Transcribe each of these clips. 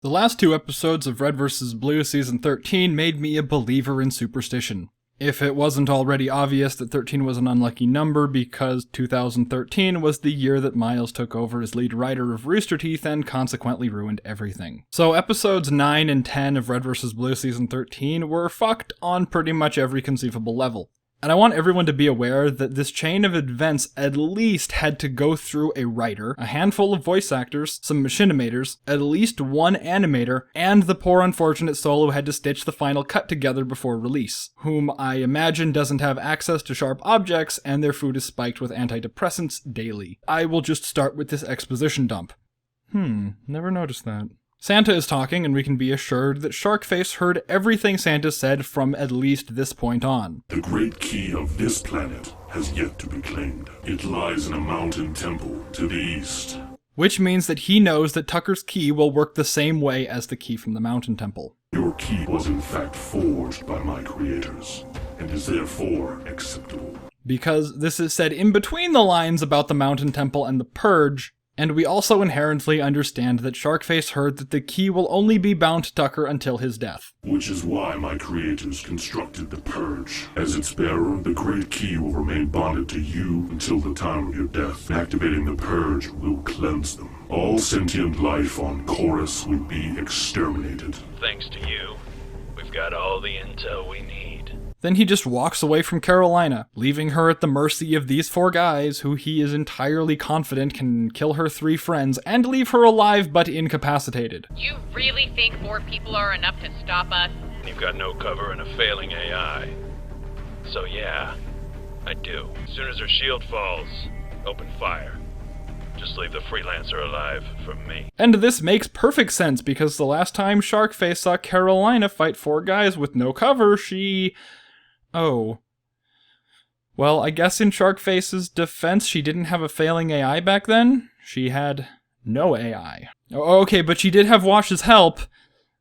The last two episodes of Red vs. Blue Season 13 made me a believer in superstition. If it wasn't already obvious that 13 was an unlucky number because 2013 was the year that Miles took over as lead writer of Rooster Teeth and consequently ruined everything. So episodes 9 and 10 of Red vs. Blue Season 13 were fucked on pretty much every conceivable level. And I want everyone to be aware that this chain of events at least had to go through a writer, a handful of voice actors, some machinimators, at least one animator, and the poor unfortunate soul who had to stitch the final cut together before release, whom I imagine doesn't have access to sharp objects and their food is spiked with antidepressants daily. I will just start with this exposition dump. Never noticed that. Santa is talking, and we can be assured that Sharkface heard everything Santa said from at least this point on. The great key of this planet has yet to be claimed. It lies in a mountain temple to the east. Which means that he knows that Tucker's key will work the same way as the key from the mountain temple. Your key was in fact forged by my creators, and is therefore acceptable. Because this is said in between the lines about the mountain temple and the purge, and we also inherently understand that Sharkface heard that the key will only be bound to Tucker until his death. Which is why my creators constructed the Purge. As its bearer, the Great Key will remain bonded to you until the time of your death. Activating the Purge will cleanse them. All sentient life on Chorus will be exterminated. Thanks to you, we've got all the intel we need. Then he just walks away from Carolina, leaving her at the mercy of these four guys who he is entirely confident can kill her three friends and leave her alive but incapacitated. You really think 4 people are enough to stop us? You've got no cover in a failing AI. So yeah, I do. As soon as her shield falls, open fire. Just leave the freelancer alive from me. And this makes perfect sense because the last time Sharkface saw Carolina fight 4 guys with no cover, she... Oh. Well, I guess in Sharkface's defense, she didn't have a failing AI back then? She had no AI. Okay, but she did have Wash's help,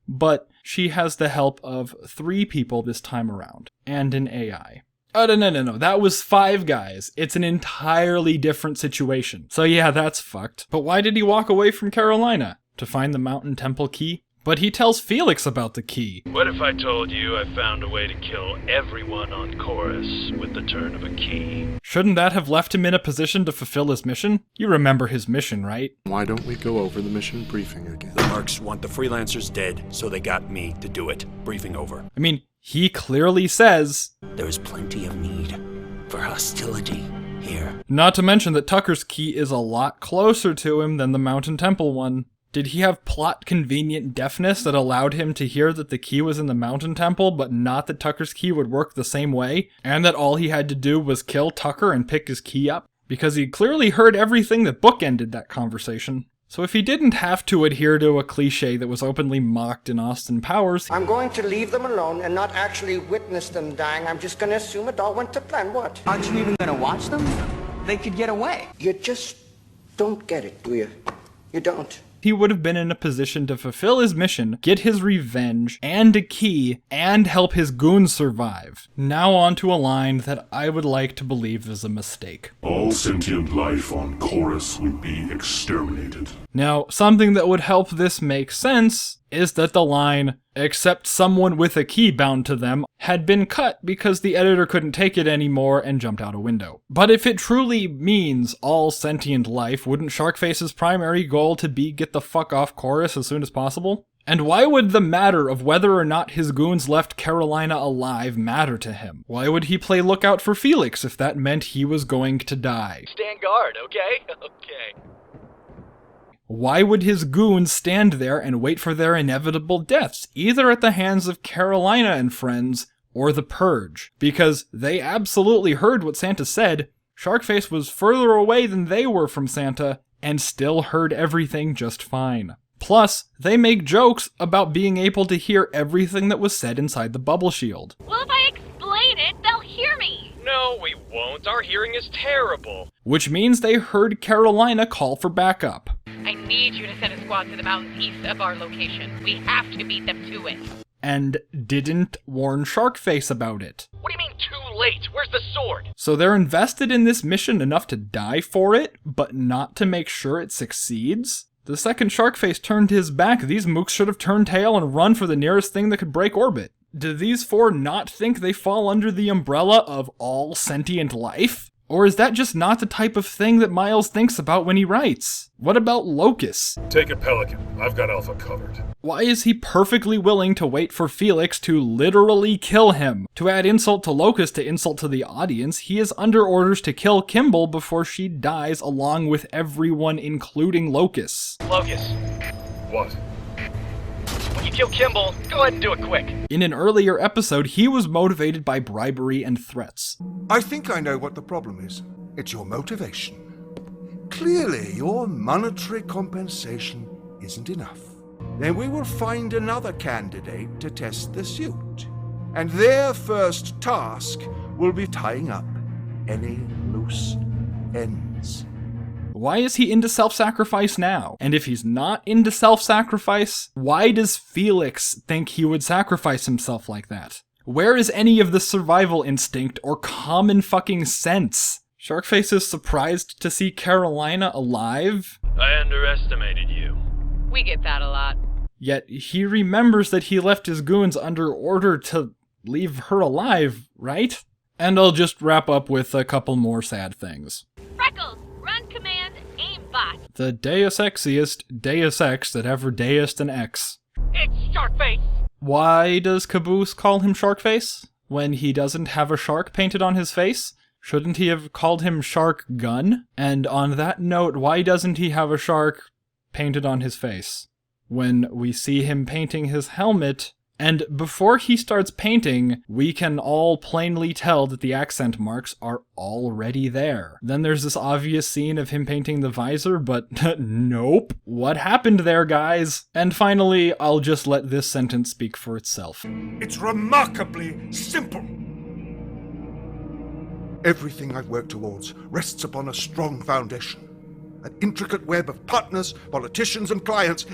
but she has the help of 3 people this time around, and an AI. Oh, no, that was 5 guys. It's an entirely different situation. So yeah, that's fucked. But why did he walk away from Carolina? To find the Mountain Temple key? But he tells Felix about the key. What if I told you I found a way to kill everyone on Chorus with the turn of a key? Shouldn't that have left him in a position to fulfill his mission? You remember his mission, right? Why don't we go over the mission briefing again? The Mercs want the freelancers dead, so they got me to do it. Briefing over. I mean, he clearly says... There is plenty of need for hostility here. Not to mention that Tucker's key is a lot closer to him than the Mountain Temple one. Did he have plot-convenient deafness that allowed him to hear that the key was in the Mountain Temple, but not that Tucker's key would work the same way, and that all he had to do was kill Tucker and pick his key up? Because he clearly heard everything that bookended that conversation. So if he didn't have to adhere to a cliche that was openly mocked in Austin Powers... I'm going to leave them alone and not actually witness them dying. I'm just going to assume it all went to plan. What? Aren't you even going to watch them? They could get away. You just don't get it, do you? You don't. He would have been in a position to fulfill his mission, get his revenge, and a key, and help his goons survive. Now on to a line that I would like to believe is a mistake. All sentient life on Chorus will be exterminated. Now, something that would help this make sense is that the line, except someone with a key bound to them, had been cut because the editor couldn't take it anymore and jumped out a window. But if it truly means all sentient life, wouldn't Sharkface's primary goal to be get the fuck off Chorus as soon as possible? And why would the matter of whether or not his goons left Carolina alive matter to him? Why would he play lookout for Felix if that meant he was going to die? Stand guard, okay? Okay. Why would his goons stand there and wait for their inevitable deaths, either at the hands of Carolina and friends, or the Purge? Because they absolutely heard what Santa said. Sharkface was further away than they were from Santa, and still heard everything just fine. Plus, they make jokes about being able to hear everything that was said inside the bubble shield. Well, if I explain it, they'll hear me. No, we won't. Our hearing is terrible. Which means they heard Carolina call for backup. I need you to send a squad to the mountains east of our location. We have to beat them to it. And didn't warn Sharkface about it. What do you mean too late? Where's the sword? So they're invested in this mission enough to die for it, but not to make sure it succeeds? The second Sharkface turned his back, these mooks should have turned tail and run for the nearest thing that could break orbit. Do these four not think they fall under the umbrella of all sentient life? Or is that just not the type of thing that Miles thinks about when he writes? What about Locus? Take it, Pelican. I've got Alpha covered. Why is he perfectly willing to wait for Felix to literally kill him? To add insult to Locus to insult to the audience, he is under orders to kill Kimball before she dies along with everyone, including Locus. Locus, What? when you kill Kimball, go ahead and do it quick. In an earlier episode, he was motivated by bribery and threats. I think I know what the problem is. It's your motivation. Clearly, your monetary compensation isn't enough. Then we will find another candidate to test the suit. And their first task will be tying up any loose ends. Why is he into self-sacrifice now? And if he's not into self-sacrifice, why does Felix think he would sacrifice himself like that? Where is any of the survival instinct or common fucking sense? Sharkface is surprised to see Carolina alive, I underestimated you. We get that a lot. yet he remembers that he left his goons under order to leave her alive, right? And I'll just wrap up with a couple more sad things. Freckles, run command, aimbot. The Deus Exiest Deus Ex that ever deist an X. It's Sharkface. Why does Caboose call him Sharkface when he doesn't have a shark painted on his face? Shouldn't he have called him Shark Gun? And on that note, why doesn't he have a shark painted on his face? When we see him painting his helmet, and before he starts painting, we can all plainly tell that the accent marks are already there. Then there's this obvious scene of him painting the visor, but nope. What happened there, guys? And finally, I'll just let this sentence speak for itself. It's remarkably simple. Everything I've worked towards rests upon a strong foundation. An intricate web of partners, politicians, and clients